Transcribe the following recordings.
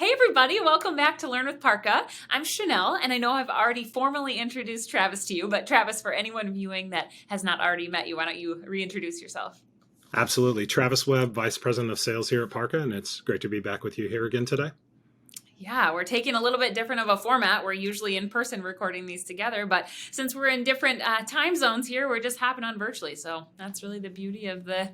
Hey everybody, welcome back to Learn with PARQA. I'm Chanel, and I know I've already formally introduced Travis to you, but Travis, for anyone viewing that has not already met you, why don't you reintroduce yourself? Absolutely. Travis Webb, Vice President of Sales here at PARQA, and it's great to be back with you here again today. Yeah, we're taking a little bit different of a format. We're usually in person recording these together, but since we're in different time zones here, we're just hopping on virtually. So that's really the beauty of the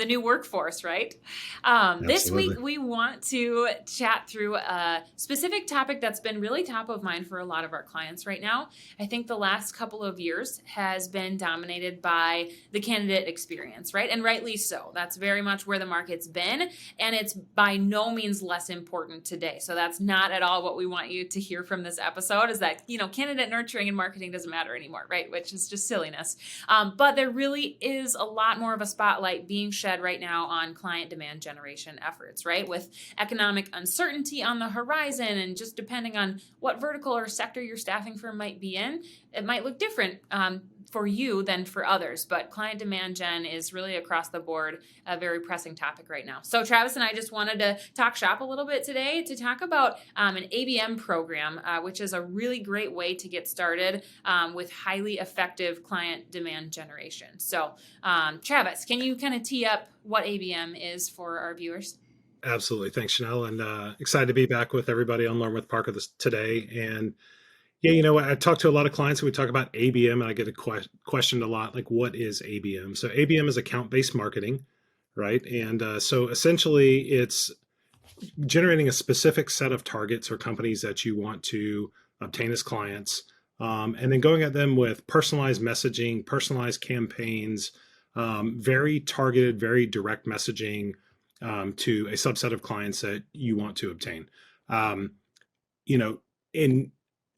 new workforce, right? This Absolutely. week we want to chat through a specific topic that's been really top of mind for a lot of our clients right now. I think the last couple of years has been dominated by the candidate experience, right? And rightly so. That's very much where the market's been, and it's by no means less important today. So that's not at all what we want you to hear from this episode, is that, candidate nurturing and marketing doesn't matter anymore, right? Which is just silliness. But there really is a lot more of a spotlight being shed right now on client demand generation efforts, right? With economic uncertainty on the horizon, and just depending on what vertical or sector your staffing firm might be in, it might look different for you than for others. But client demand gen is really across the board a very pressing topic right now. So Travis and I just wanted to talk shop a little bit today to talk about an ABM program, which is a really great way to get started with highly effective client demand generation. So Travis, can you kind of tee up what ABM is for our viewers? Absolutely. Thanks, Chanel. And excited to be back with everybody on Learn with PARQA today. And yeah, I talk to a lot of clients and we talk about ABM, and I get questioned a lot, like, what is ABM? So ABM is account-based marketing, right? And so essentially it's generating a specific set of targets or companies that you want to obtain as clients, and then going at them with personalized messaging, personalized campaigns, very targeted, very direct messaging to a subset of clients that you want to obtain. Um, and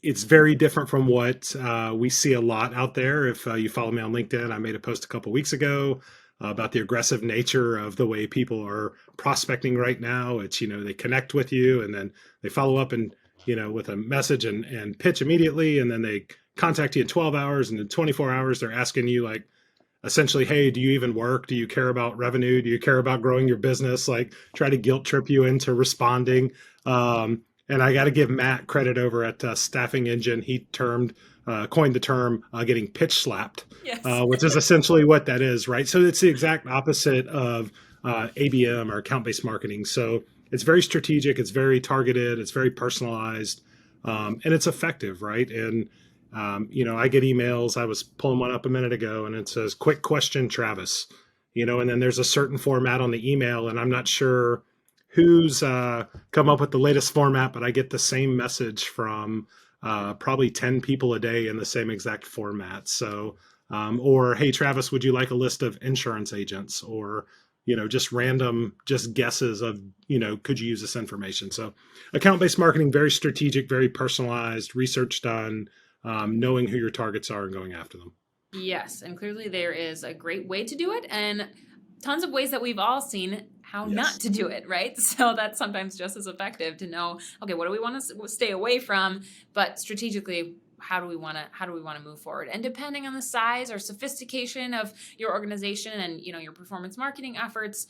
it's very different from what we see a lot out there. If you follow me on LinkedIn, I made a post a couple weeks ago about the aggressive nature of the way people are prospecting right now. It's, they connect with you and then they follow up and, with a message and pitch immediately. And then they contact you in 12 hours, and in 24 hours, they're asking you, like, essentially, hey, do you even work? Do you care about revenue? Do you care about growing your business? Like, try to guilt trip you into responding. And I got to give Matt credit over at Staffing Engine. He coined the term getting pitch slapped, Yes. which is essentially what that is, right? So it's the exact opposite of ABM, or account-based marketing. So it's very strategic, it's very targeted, it's very personalized, and it's effective, right? And I get emails. I was pulling one up a minute ago, and it says, "Quick question, Travis." And then there's a certain format on the email, and I'm not sure who's come up with the latest format, but I get the same message from probably 10 people a day in the same exact format. So, or, "Hey, Travis, would you like a list of insurance agents?" Or, just random, just guesses of, could you use this information? So account-based marketing, very strategic, very personalized, research done, knowing who your targets are and going after them. Yes, and clearly there is a great way to do it, and tons of ways that we've all seen how not Yes. to do it, right? So that's sometimes just as effective to know, okay, what do we want to stay away from, but strategically, how do we want to move forward? And depending on the size or sophistication of your organization and your performance marketing efforts,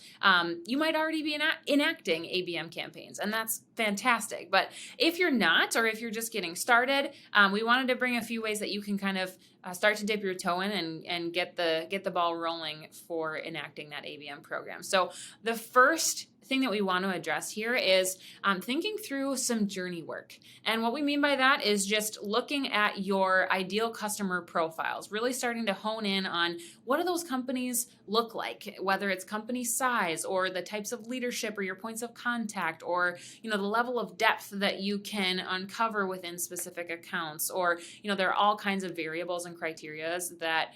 you might already be enacting ABM campaigns, and that's fantastic. But if you're not, or if you're just getting started, we wanted to bring a few ways that you can kind of start to dip your toe in and get the ball rolling for enacting that ABM program. So the first thing that we want to address here is thinking through some journey work. And what we mean by that is just looking at your ideal customer profiles, really starting to hone in on what do those companies look like, whether it's company size or the types of leadership or your points of contact, or the level of depth that you can uncover within specific accounts, or there are all kinds of variables and criterias that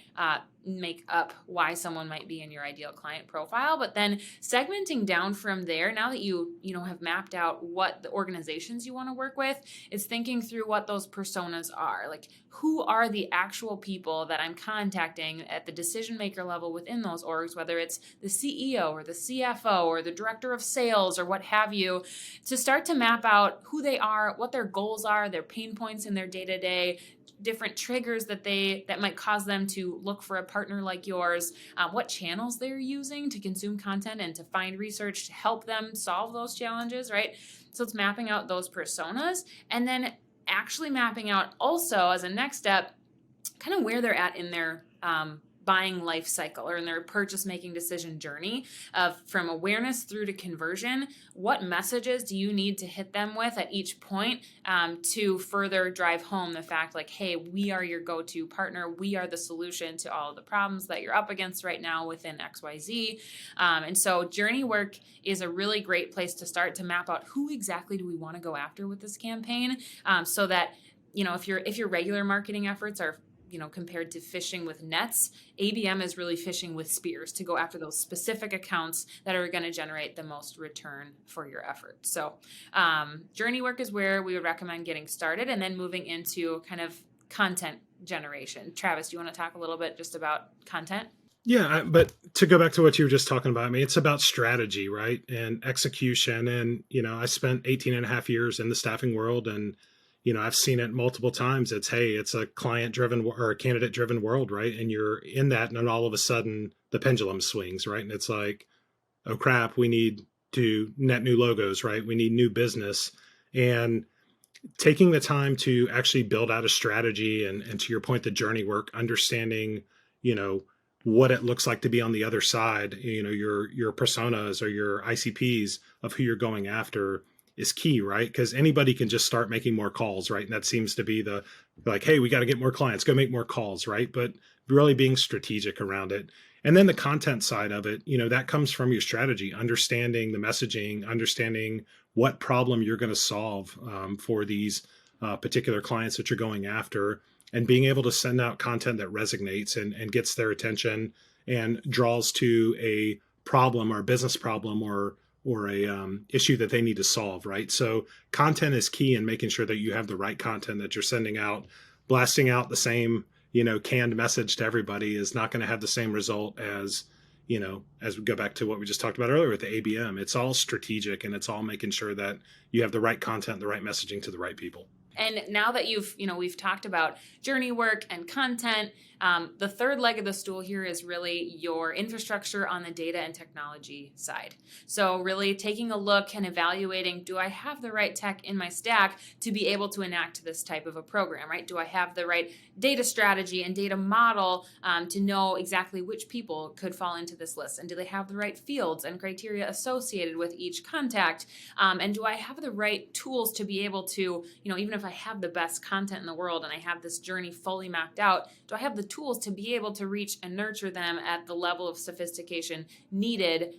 make up why someone might be in your ideal client profile. But then segmenting down from there, now that you have mapped out what the organizations you want to work with, is thinking through what those personas are. Like, who are the actual people that I'm contacting at the decision maker level within those orgs, whether it's the CEO or the CFO or the director of sales or what have you, to start to map out who they are, what their goals are, their pain points in their day-to-day, different triggers that might cause them to look for a partner like yours, what channels they're using to consume content and to find research to help them solve those challenges, right? So it's mapping out those personas and then actually mapping out also as a next step kind of where they're at in their buying life cycle or in their purchase making decision journey of from awareness through to conversion. What messages do you need to hit them with at each point to further drive home the fact like, hey, we are your go-to partner. We are the solution to all of the problems that you're up against right now within XYZ. And so journey work is a really great place to start to map out who exactly do we want to go after with this campaign, so that if your regular marketing efforts are compared to fishing with nets, ABM is really fishing with spears to go after those specific accounts that are going to generate the most return for your effort. So journey work is where we would recommend getting started and then moving into kind of content generation. Travis, do you want to talk a little bit just about content? Yeah, but to go back to what you were just talking about, I mean, it's about strategy, right? And execution. And, I spent 18 and a half years in the staffing world, and I've seen it multiple times. It's a client driven or a candidate driven world, right? And you're in that, and then all of a sudden the pendulum swings, right? And it's like, oh crap, we need to net new logos, right? We need new business. And taking the time to actually build out a strategy and to your point, the journey work, understanding, what it looks like to be on the other side, your personas or your ICPs of who you're going after is key, right? Because anybody can just start making more calls, right? And that seems to be the like, hey, we got to get more clients, go make more calls, right? But really being strategic around it. And then the content side of it, that comes from your strategy, understanding the messaging, understanding what problem you're going to solve for these particular clients that you're going after, and being able to send out content that resonates and gets their attention and draws to a problem or a business problem or a issue that they need to solve, right? So content is key in making sure that you have the right content that you're sending out. Blasting out the same, canned message to everybody is not going to have the same result as we go back to what we just talked about earlier with the ABM. It's all strategic, and it's all making sure that you have the right content, the right messaging to the right people. And now that we've talked about journey work and content, the third leg of the stool here is really your infrastructure on the data and technology side. So really taking a look and evaluating, do I have the right tech in my stack to be able to enact this type of a program, right? Do I have the right data strategy and data model to know exactly which people could fall into this list? And do they have the right fields and criteria associated with each contact? And do I have the right tools to be able to, even if I have the best content in the world and I have this journey fully mapped out, do I have the tools to be able to reach and nurture them at the level of sophistication needed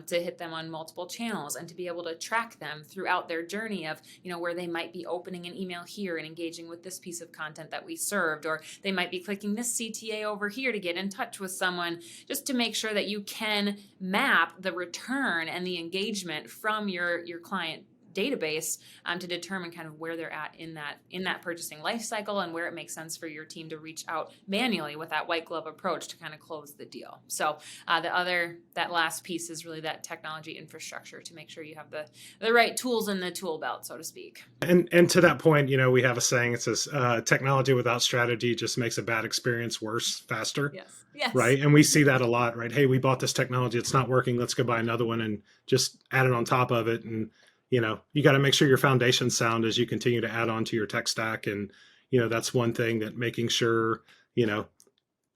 to hit them on multiple channels and to be able to track them throughout their journey of, where they might be opening an email here and engaging with this piece of content that we served, or they might be clicking this CTA over here to get in touch with someone, just to make sure that you can map the return and the engagement from your client database to determine kind of where they're at in that purchasing life cycle and where it makes sense for your team to reach out manually with that white glove approach to kind of close the deal. So that last piece is really that technology infrastructure to make sure you have the right tools in the tool belt, so to speak. And to that point, we have a saying, it says technology without strategy just makes a bad experience worse faster. Yes. Right. And we see that a lot, right? Hey, we bought this technology, it's not working, let's go buy another one and just add it on top of it. And you got to make sure your foundation's sound as you continue to add on to your tech stack. And, that's one thing, that making sure, you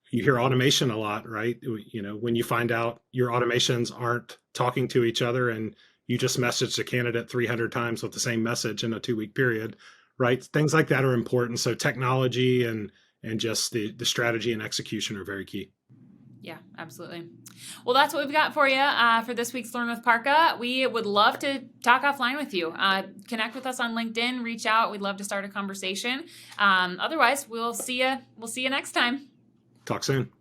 hear automation a lot, right? When you find out your automations aren't talking to each other and you just messaged a candidate 300 times with the same message in a 2-week period, right? Things like that are important. So technology and just the strategy and execution are very key. Yeah, absolutely. Well, that's what we've got for you for this week's Learn with PARQA. We would love to talk offline with you. Connect with us on LinkedIn, reach out. We'd love to start a conversation. Otherwise, we'll see you next time. Talk soon.